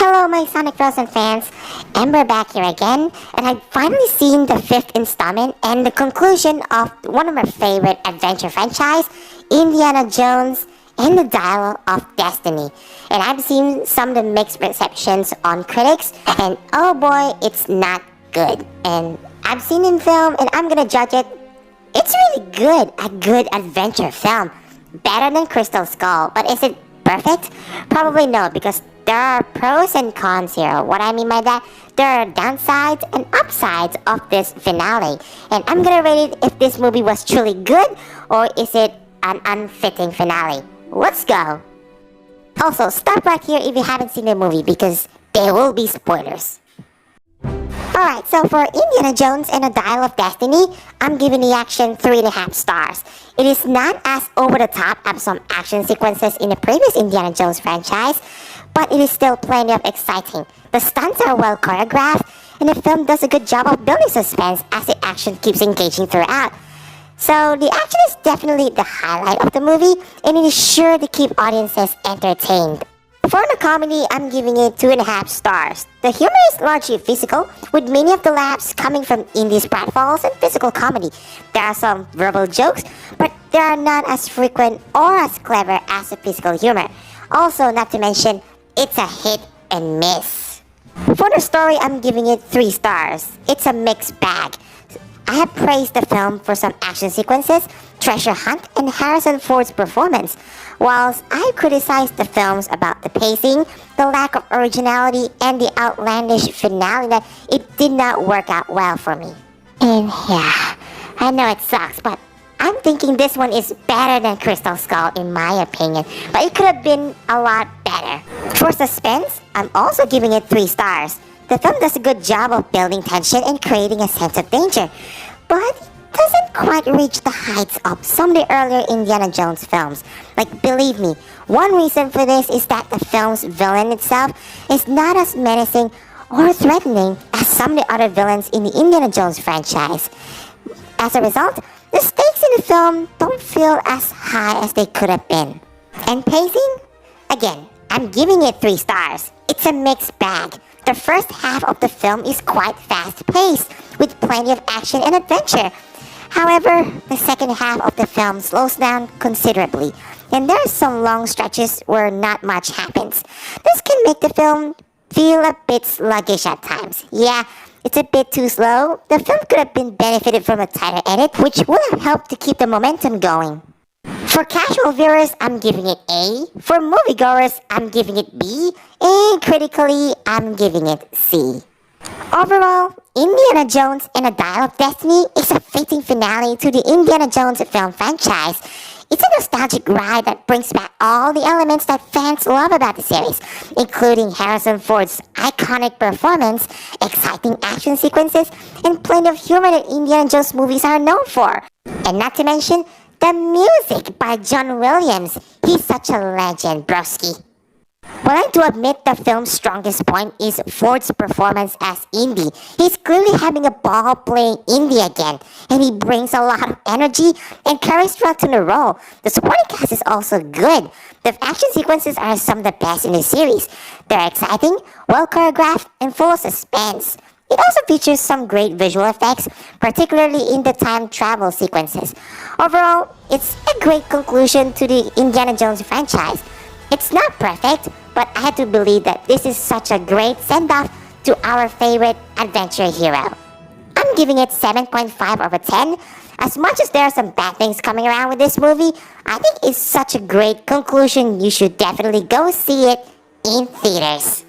Hello my Sonic Frozen fans, Amber back here again, and I've finally seen the 5th installment and the conclusion of one of my favorite adventure franchise, Indiana Jones and the Dial of Destiny. And I've seen some of the mixed receptions on critics, and oh boy, it's not good. And I've seen it in film, and I'm gonna judge it. It's really good, a good adventure film. Better than Crystal Skull, but is it perfect? Probably no, because there are pros and cons here. What I mean by that, there are downsides and upsides of this finale. And I'm gonna rate it if this movie was truly good, or is it an unfitting finale. Let's go! Also, stop right here if you haven't seen the movie, because there will be spoilers. Alright, so for Indiana Jones and the Dial of Destiny, I'm giving the action 3.5 stars. It is not as over the top as some action sequences in the previous Indiana Jones franchise, but it is still plenty of exciting. The stunts are well choreographed, and the film does a good job of building suspense as the action keeps engaging throughout. So the action is definitely the highlight of the movie, and it is sure to keep audiences entertained. For the comedy, I'm giving it 2.5 stars. The humor is largely physical, with many of the laughs coming from Indy's pratfalls and physical comedy. There are some verbal jokes, but they are not as frequent or as clever as the physical humor. Also, not to mention, it's a hit and miss. For the story, I'm giving it 3 stars. It's a mixed bag. I have praised the film for some action sequences, treasure hunt, and Harrison Ford's performance, whilst I criticized the films about the pacing, the lack of originality, and the outlandish finale that it did not work out well for me. And yeah, I know it sucks, but I'm thinking this one is better than Crystal Skull in my opinion, but it could have been a lot better. For suspense, I'm also giving it 3 stars. The film does a good job of building tension and creating a sense of danger, but it doesn't quite reach the heights of some of the earlier Indiana Jones films. Like, believe me, one reason for this is that the film's villain itself is not as menacing or threatening as some of the other villains in the Indiana Jones franchise. As a result, the stakes in the film don't feel as high as they could have been. And pacing? Again, I'm giving it 3 stars. It's a mixed bag. The first half of the film is quite fast-paced, with plenty of action and adventure. However, the second half of the film slows down considerably, and there are some long stretches where not much happens. This can make the film feel a bit sluggish at times. Yeah, it's a bit too slow. The film could have been benefited from a tighter edit, which would have helped to keep the momentum going. For casual viewers, I'm giving it A. For moviegoers, I'm giving it B. And critically, I'm giving it C. Overall, Indiana Jones and the Dial of Destiny is a fitting finale to the Indiana Jones film franchise. It's a nostalgic ride that brings back all the elements that fans love about the series, including Harrison Ford's iconic performance, exciting action sequences, and plenty of humor that Indiana Jones movies are known for. And not to mention, the music by John Williams. He's such a legend, broski. While I do admit the film's strongest point is Ford's performance as Indy, he's clearly having a ball playing Indy again, and he brings a lot of energy and charisma to the role. The supporting cast is also good. The action sequences are some of the best in the series. They're exciting, well choreographed, and full of suspense. It also features some great visual effects, particularly in the time travel sequences. Overall, it's a great conclusion to the Indiana Jones franchise. It's not perfect, but I had to believe that this is such a great send-off to our favorite adventure hero. I'm giving it 7.5 over 10. As much as there are some bad things coming around with this movie, I think it's such a great conclusion you should definitely go see it in theaters.